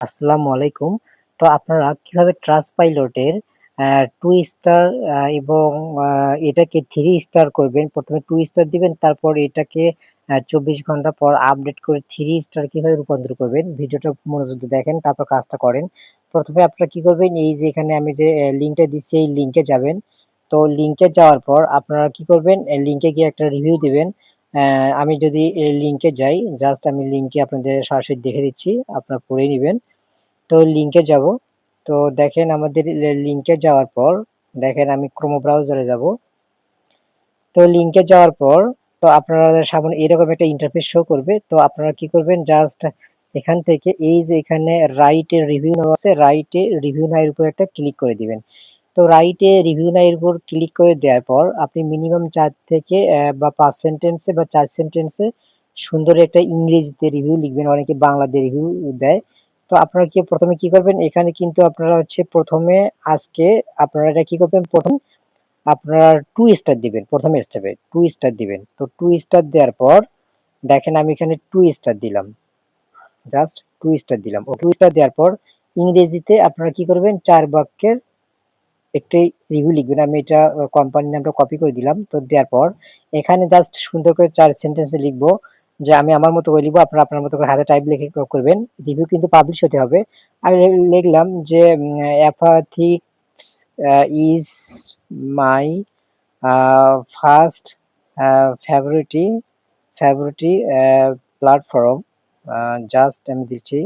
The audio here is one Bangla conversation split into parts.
আসসালামু আলাইকুম। তো আপনারা কিভাবে ট্রাস্টপাইলটের 2 স্টার এবং আ এটাকে 3 স্টার করবেন। ১ম এ 2 স্টার দিবেন, তারপর এটাকে ২৪ ঘন্টা পর আপডেট করে 3 স্টার কিভাবে রূপান্তর করবেন, ভিডিওটা মনোযোগ দিয়ে দেখেন, তারপর কাজটা করেন। ১ম এ আপনারা কি করবেন, এই যে এখানে আমি যে লিঙ্কটা দিচ্ছি, এই লিঙ্কে যাবেন। তো লিঙ্কে যাওয়ার পর আপনারা কি করবেন, লিঙ্কে গিয়ে একটা রিভিউ দিবেন। আমি যদি এই লিঙ্কে যাই, জাস্ট আমি লিঙ্কে আপনাদের সরাসরি দেখে দিচ্ছি, আপনারা পড়ে নিবেন। তো লিঙ্কে যাব। তো দেখেন আমাদের লিঙ্কে যাওয়ার পর দেখেন আমি ক্রোম ব্রাউজারে যাব। তো লিঙ্কে যাওয়ার পর তো আপনাদের সামনে এরকম একটা ইন্টারফেস শো করবে। তো আপনারা কি করবেন, জাস্ট এখান থেকে এই যে এখানে রাইটে রিভিউ নাও আছে, রাইটে রিভিউ নাও এর উপর একটা ক্লিক করে দিবেন। তো রাইটে রিভিউ নাও এর উপর ক্লিক করে দেওয়ার পর আপনি মিনিমাম ৪ থেকে বা ৫ সেন্টেন্সে বা ৪ সেন্টেন্সে সুন্দর একটা ইংরেজিতে রিভিউ লিখবেন। অনেকে বাংলাতে রিভিউ দেয়। তো আপনারা ১ম এ কি করবেন, এখানে কিন্তু আপনারা হচ্ছে ১ম এ আজকে আপনারা এটা কি করবেন, আপনারা 2 স্টার দিবেন। ১ম স্টেপে 2 স্টার দিবেন। তো 2 স্টার দেওয়ার পর দেখেন আমি এখানে 2 স্টার দিলাম। জাস্ট 2 স্টার দিলাম। 2 স্টার দেওয়ার পর ইংরেজিতে আপনারা কি করবেন, ৪ বাক্যের একটি রিভিউ লিখবেন। আমি এটা কোম্পানির নামটা কপি করে দিলাম। তো দেওয়ার পর এখানে জাস্ট সুন্দর করে ৪ সেন্টেন্সে লিখবো যে আমি আমার মতো করে লিখবো, আপনারা আপনার মতো করে হাতে টাইপ লিখে করবেন। রিভিউ কিন্তু পাবলিশ হতে হবে। আমি লিখলাম যে Apathix is my first favourite favourite platform. Just আমি দিচ্ছি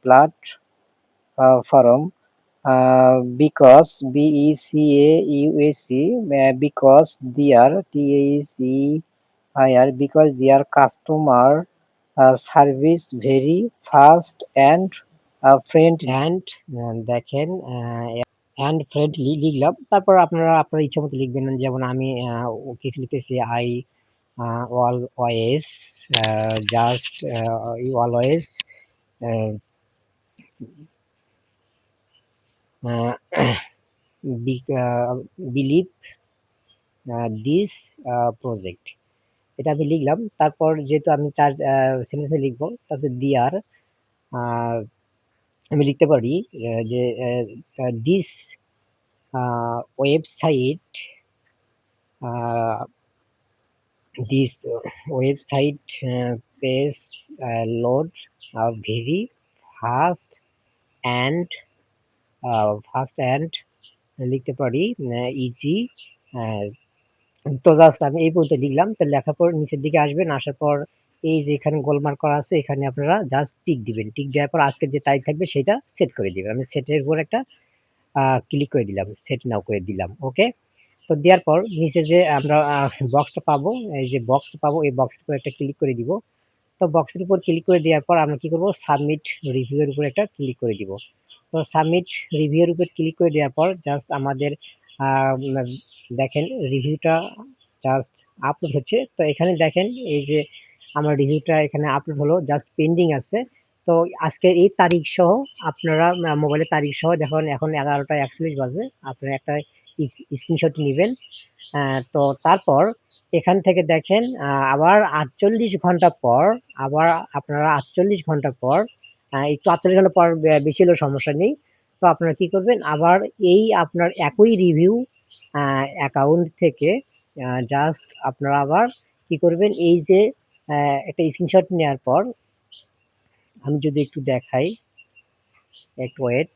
platform because BECAUSE because their TACEIR because their customer service very fast and friendly and দেখেন and friendly লিখলাম। তারপর আপনারা আপনার ইচ্ছামত লিখবেন। যেমন আমি কিছু লিখতেছি always just you always uh, uh, believe this project, এটা আমি লিখলাম। তারপর যেহেতু আমি ৪ সেন্টেন্সে লিখবো, তাতে দেয়ার আমি লিখতে পারি যে this website this website page load very fast and লিখতে পারি ইজি। তো জাস্ট আমি এই পর্যন্ত লিখলাম। তো লেখার পর নিচের দিকে আসবেন, আসার পর এই যে এখানে গোলমার্ক করা আছে, এখানে আপনারা জাস্ট টিক দিবেন। টিক দেওয়ার পর আজকের যে তারিখ থাকবে সেটা সেট করে দিবেন। আমি সেটের উপর একটা ক্লিক করে দিলাম, সেট নাও করে দিলাম। ওকে। তো দেওয়ার পর নিচে যে আমরা বক্সটা পাবো, এই যে বক্সটা পাবো, এই বক্সের উপর একটা ক্লিক করে দিব। তো বক্সের উপর ক্লিক করে দেওয়ার পর আমরা কি করব, সাবমিট রিভিউ এর উপর একটা ক্লিক করে দিব। তো সাবমিট রিভিউ এর উপর ক্লিক করে দেওয়ার পর জাস্ট আমাদের দেখেন রিভিউটা জাস্ট আপলোড হচ্ছে। তো এখানে দেখেন এই যে আমার রিভিউটা এখানে আপলোড হলো, জাস্ট পেন্ডিং আছে। তো আজকের এই তারিখ সহ আপনারা মোবাইলের তারিখ সহ যখন এখন 11টা 41 বাজে, আপনারা একটা স্ক্রিনশট নিবেন। তো তারপর এখান থেকে দেখেন আবার ৪৮ ঘন্টা পর, আবার আপনারা ৪৮ ঘন্টা পর, একটু ৪৮ ঘন্টা পর বেশি হলেও সমস্যা নেই। তো আপনারা কি করবেন, আবার এই আপনার একই রিভিউ অ্যাকাউন্ট থেকে জাস্ট আপনারা আবার কি করবেন, এই যে একটা স্ক্রিনশট নেওয়ার পর আমি যদি একটু দেখাই, একটু ওয়েট।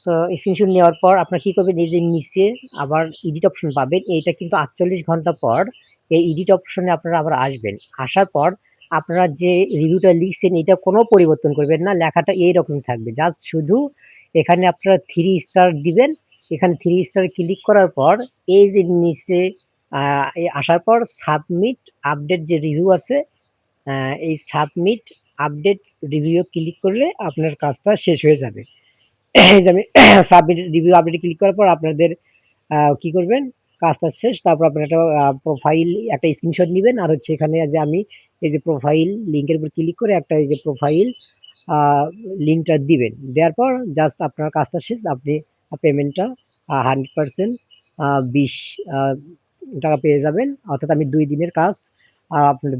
তো স্ক্রিনশট নেওয়ার পর আপনারা কি করবেন, এই যে নিচে আবার এডিট অপশন পাবেন। এইটা কিন্তু ৪৮ ঘন্টা পর এই এডিট অপশনে আপনারা আবার আসবেন। আসার পর আপনারা যে রিভিউটা লিখছেন এটা কোনো পরিবর্তন করবেন না। লেখাটা এইরকমই থাকবে। জাস্ট শুধু এখানে আপনারা 3 স্টার দিবেন। এখানে 3 স্টার ক্লিক করার পর এই যে নিচে আসার পর সাবমিট আপডেট যে রিভিউ আছে, এই সাবমিট আপডেট রিভিউ এ ক্লিক করলে আপনার কাজটা শেষ হয়ে যাবে। এই যে আমি সাবমিট রিভিউ আপডেটে ক্লিক করার পর আপনাদের কি করবেন, কাজটা শেষ। তারপর আপনারা একটা প্রোফাইল একটা স্ক্রিনশট নিবেন। আর হচ্ছে এখানে যে আমি এই যে প্রোফাইল লিঙ্কের উপর ক্লিক করে একটা এই যে প্রোফাইল আ লিঙ্কটা দিবেন। দেওয়ার পর জাস্ট আপনার কাজটা শেষ। আপনি পেমেন্টটা 100% 20 টাকা পেয়ে যাবেন। অর্থাৎ আমি ২ দিনের কাজ আপনাদের